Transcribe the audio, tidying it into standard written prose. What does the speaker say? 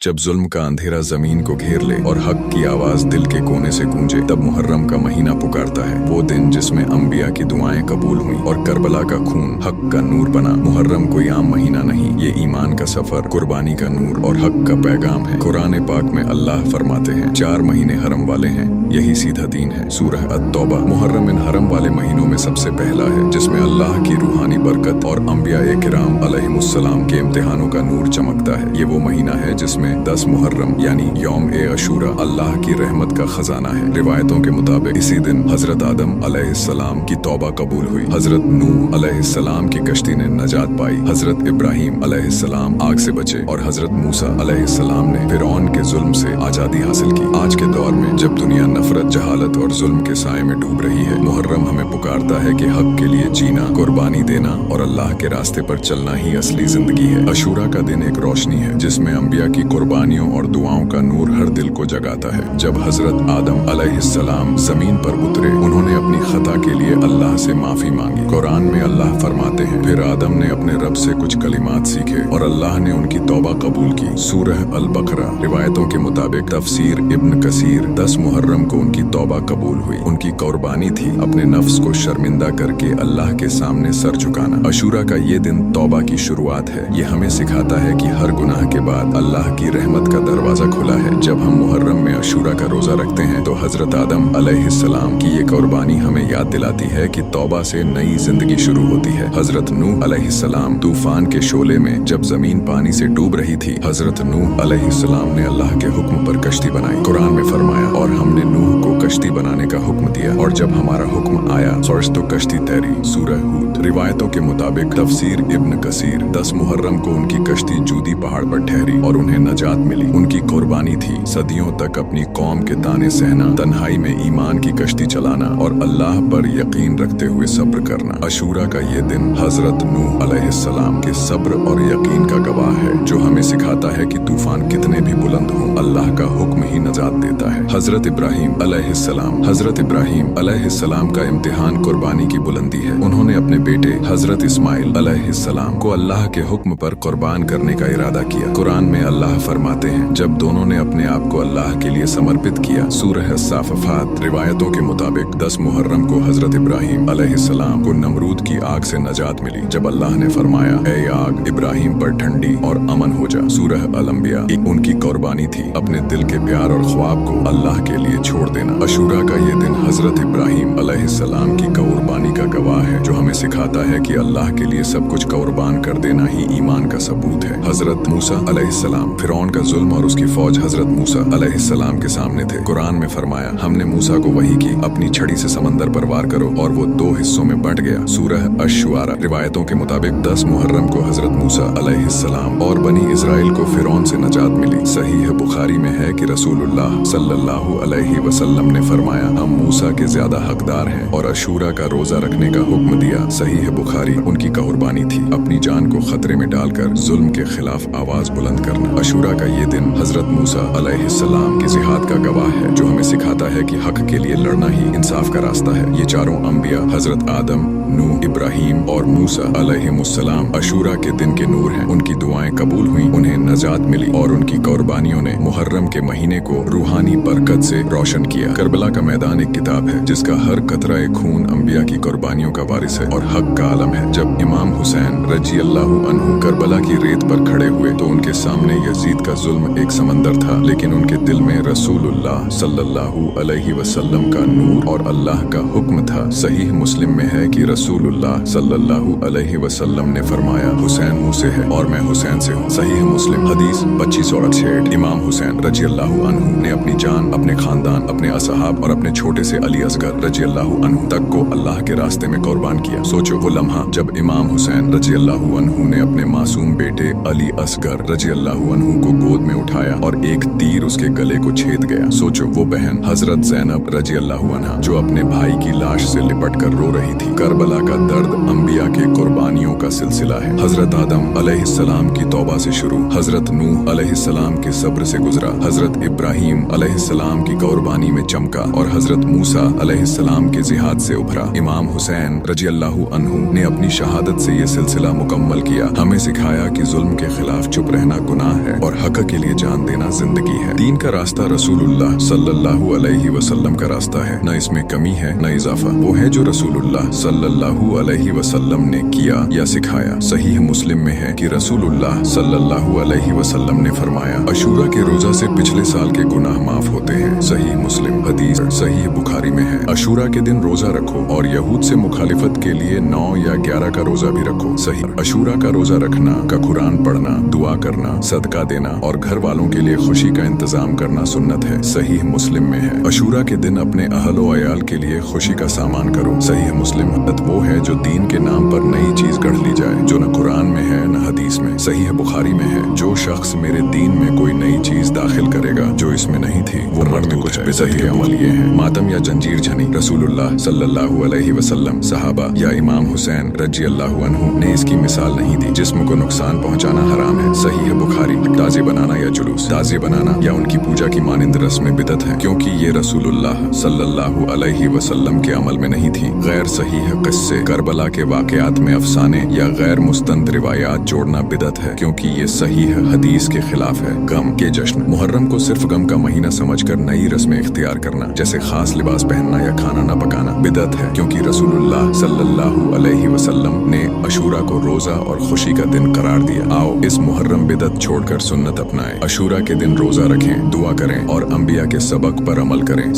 जब जुल्म का अंधेरा जमीन को घेर ले और हक की आवाज दिल के कोने से गूंजे, तब मुहर्रम का महीना पुकारता है। वो दिन जिसमें अंबिया की दुआएं कबूल हुई और करबला का खून हक का नूर बना। मुहर्रम कोई आम महीना नहीं, ये ईमान का सफर, कुर्बानी का नूर और हक का पैगाम है। कुरान पाक में अल्लाह फरमाते हैं, 4 महीने हरम वाले हैं, यही सीधा दीन है। सूरह अत-तौबा। मुहर्रम इन हरम वाले महीनों में सबसे पहला है, जिसमें अल्लाह की रूहानी बरकत और अंबिया किराम अलैहिमुस्सलाम के इम्तिहानों का नूर चमकता है। ये वो महीना है जिसमें 10 मुहर्रम यानी यौम ए अशूरा अल्लाह की रहमत का खजाना है। रिवायतों के मुताबिक इसी दिन हजरत आदम अलैहिस्सलाम की तौबा कबूल हुई, हजरत नूह अलैहिस्सलाम की कश्ती ने नजात पाई, हजरत इब्राहिम अलैहिस्सलाम आग से बचे और हजरत मूसा अलैहिस्सलाम ने फिरौन के जुल्म से आजादी हासिल की। आज के दौर में जब दुनिया नफरत, जहालत और जुल्म के साए में डूब रही है, मुहर्रम हमें पुकारता है कि हक के लिए जीना, कुर्बानी देना और अल्लाह के रास्ते पर चलना ही असली जिंदगी है। अशूरा का दिन एक रोशनी है जिसमें अंबिया की कुर्बानियों और दुआओं का नूर हर दिल को जगाता है। जब हजरत आदम अलैहिस्सलाम जमीन पर उतरे, उन्होंने अपनी खता के लिए अल्लाह से माफी मांगी। कुरान में अल्लाह फरमाते हैं, फिर आदम ने अपने रब से कुछ कलिमात सीखे और अल्लाह ने उनकी तौबा कबूल की। सूरह अल-बकरा। रिवायतों के मुताबिक तफसीर इब्न कसीर 10 मुहर्रम को उनकी तौबा कबूल हुई। उनकी कुर्बानी थी अपने नफ्स को शर्मिंदा करके अल्लाह के सामने सर झुकाना। अशूरा का ये दिन तौबा की शुरुआत है। ये हमें सिखाता है कि हर गुनाह के बाद अल्लाह की रहमत का दरवाजा खुला है। जब हम मुहर्रम में अशूरा का रोजा रखते हैं तो हजरत आदम अलैहिस्सलाम की ये कुर्बानी हमें याद दिलाती है कि तौबा से नई जिंदगी शुरू होती है। हजरत नूह अलैहिस्सलाम तूफान के शोले में जब जमीन पानी से डूब रही थी, हजरत नूह अलैहिस्सलाम ने अल्लाह के हुक्म पर कश्ती बनाई। कुरान में फरमाया, और हमने नूह को कश्ती बनाने का हुक्म दिया और जब हमारा हुक्म आया फर्ज तो कश्ती तैरी। सूरह हूद। रिवायतों के मुताबिक तफसीर इब्न कसीर 10 मुहर्रम को उनकी कश्ती जूदी पहाड़ पर ठहरी और उन्हें नजात मिली। उनकी कुर्बानी थी सदियों तक अपनी कौम के ताने सहना, तन्हाई में ईमान की कश्ती चलाना और अल्लाह पर यकीन रखते हुए सब्र करना। अशूरा का ये दिन हजरत नूह अलैहिस्सलाम के सब्र और यकीन का गवाह है, जो हमें सिखाता है कि तूफान कितने भी बुलंद हों, अल्लाह का हुक्म ही नजात देता है। हजरत इब्राहिम अलैहिस्सलाम। हजरत इब्राहिम अलैहिस्सलाम का इम्तिहान कुर्बानी की बुलंदी है। उन्होंने अपने बेटे हजरत इस्माइल अलैहिस्सलाम को अल्लाह के हुक्म पर कुर्बान करने का इरादा किया। कुरान में अल्लाह फरमाते हैं, जब दोनों ने अपने आप को अल्लाह के लिए समर्पित किया। सूरह साफ़ात। रिवायतों के मुताबिक 10 मुहर्रम को हजरत इब्राहिम अलैहिस्सलाम को नमरूद की आग से नजात मिली, जब अल्लाह ने फरमाया, ऐ आग इब्राहिम पर ठंडी और अमन हो जा। सूरह अल-अंबिया। उनकी कुर्बानी थी अपने दिल के प्यार और ख्वाब को अल्लाह के लिए छोड़ देना। अशूरा का ये दिन हजरत इब्राहिम अलैहिस्सलाम की कुर्बानी का गवाह है, जो हमें सिखाता है कि अल्लाह के लिए सब कुछ कुर्बान कर देना ही ईमान का सबूत है। हजरत मूसा अलैहिस्सलाम। फिरौन का जुल्म और उसकी फौज हजरत मूसा अलैहिस्सलाम के सामने थे। कुरान में फरमाया, हमने मूसा को वही की, अपनी छड़ी से समंदर पर वार करो, और वो 2 हिस्सों में बंट गया। सूरह अश-शुआरा। रिवायतों के मुताबिक 10 मुहर्रम को हजरत मूसा अलैहिस्सलाम और बनी इजराइल को फिरौन से नजात मिली। सही है बुखारी में है कि रसूलुल्लाह सल्लल्लाहु अलैहि वसल्लम ने फरमाया, हम मूसा के ज्यादा हकदार हैं, और अशूरा का रोजा रखने का हुक्म दिया। सही है बुखारी। उनकी कुर्बानी थी अपनी जान को खतरे में डालकर जुल्म के खिलाफ आवाज बुलंद करना। अशूरा का ये दिन हजरत मूसा अलैहिस्सलाम की जिहाद का गवाह है, जो हमें सिखाता है कि हक के लिए लड़ना ही इंसाफ का रास्ता है। ये चारों अंबिया हजरत आदम, नूह, इब्राहिम और मूसा अलैहिमुस्सलाम अशूरा के दिन के नूर हैं। उनकी दुआएं कबूल हुई, उन्हें नजात मिली और उनकी कुर्बानियों ने मुहर्रम के महीने को रूहानी बरकत से रोशन किया। करबला का मैदान एक किताब है जिसका हर कतरा खून अंबिया की कुर्बानियों का वारिस है और हक का आलम है। जब इमाम हुसैन रज़ियल्लाहु अन्हु करबला की रेत पर खड़े हुए तो उनके सामने यजीद का जुल्म एक समंदर था, लेकिन उनके दिल में रसूलुल्लाह सल्लल्लाहु अलैहि वसल्लम का नूर और अल्लाह का हुक्म था। सहीह मुस्लिम में है कि रसूलुल्लाह सल्लल्लाहु अलैहि वसल्लम ने फरमाया, हुसैन मुझसे है और मैं हुसैन से हूँ। सहीह मुस्लिम हदीस 2568। इमाम हुसैन रज़ियल्लाहु अन्हु ने अपनी जान, अपने खानदान, अपने असहाब और अपने छोटे से अली असगर रज़ियल्लाहु अन्हु तक को अल्लाह के रास्ते में कुर्बान किया। सोचो वो लम्हा जब इमाम हुसैन रज़ियल्लाहु अन्हु ने अपने मासूम बेटे अली असगर रज़ियल्लाहु अन्हु को गोद में उठाया और एक तीर उसके गले को छेद गया। सोचो वो बहन हजरत ज़ैनब रज़ियल्लाहु अन्हा जो अपने भाई की लाश से लिपट कर रो रही थी। करबला का दर्द अंबिया के कुर्बानियों का सिलसिला है। हजरत आदम अलैहिस्सलाम की तौबा से शुरू, हजरत नूह अलैहिस्सलाम के सब्र से गुजरा, हजरत इब्राहिम अलैहिस्सलाम की कुर्बानी में चमका और हजरत मूसा अलैहिस्सलाम के जिहाद से उभरा। इमाम हुसैन रज़ियल्लाहु अन्हु ने अपनी शहादत से ये सिलसिला मुकम्मल किया। हमें सिखाया कि जुल्म के खिलाफ चुप रहना गुनाह है और हक के लिए जान देना जिंदगी है। दीन का रास्ता रसूलुल्लाह सल्लल्लाहु अलैहि वसल्लम का रास्ता है, न इसमें कमी है न इजाफा। वो है जो रसूलुल्लाह सल्लल्लाहु अलैहि वसल्लम ने किया या सिखाया। सही मुस्लिम में है कि रसूलुल्लाह सल्लल्लाहु अलैहि वसल्लम ने फरमाया, अशूरा के रोजा से पिछले साल के गुनाह माफ होते हैं। सही मुस्लिम। हदीस सही बुखारी में है, अशूरा के दिन रोजा रखो और यहूद से मुखालिफत के लिए 9 या 11 का रोजा भी रखो। सही। अशूरा का रोजा रखना का कुरान पढ़ना, दुआ करना, सदका देना और घर वालों के लिए खुशी का इंतजाम करना सुन्नत है। सही मुस्लिम में है, अशूरा के दिन अपने अहलो अयाल के लिए खुशी का सामान करो। सही मुस्लिम। वो है जो दीन के नाम पर नई चीज गढ़ ली जाए जो न कुरान में है न हदीस में। सही बुखारी में है, जो शख्स मेरे दीन में कोई नई चीज दाखिल करेगा जो इसमें नहीं थी वो मरदूद कुछ है। सही अमल ये है, मातम या जंजीर झनी रसूलुल्लाह सल्लल्लाहु अलैहि वसल्लम, सहाबा या इमाम हुसैन रजी अल्लाहु अन्हु ने इसकी मिसाल नहीं दी। जिस्म को नुकसान पहुंचाना हराम है। सही है बुखारी। ताज़े बनाना या जुलूस, ताज़े बनाना या उनकी पूजा की मानिंद रस्में बिदअत है क्योंकि ये रसूलुल्लाह सल्लल्लाहु अलैहि वसल्लम के अमल में नहीं थी। गैर सही है किस्से, करबला के वाकयात में अफसाने या गैर मुस्तंद रिवायात जोड़ना बिदअत है क्योंकि ये सही है हदीस के खिलाफ है। गम के जश्न, मुहर्रम को सिर्फ गम का महीना समझकर नई रस्में इख्तियार करना जैसे खास लिबास पहनना या खाना न पकाना बिदअत है क्योंकि रसूलुल्लाह सल्लल्लाहु अलैहि वसल्लम ने अशूरा को रोजा और खुशी का दिन करार दिया। आओ इस मुहर्रम बिदअत छोड़कर सुन्नत अपनाएं। अशूरा के दिन रोजा रखें, दुआ करें और अंबिया के सबक पर अमल करें।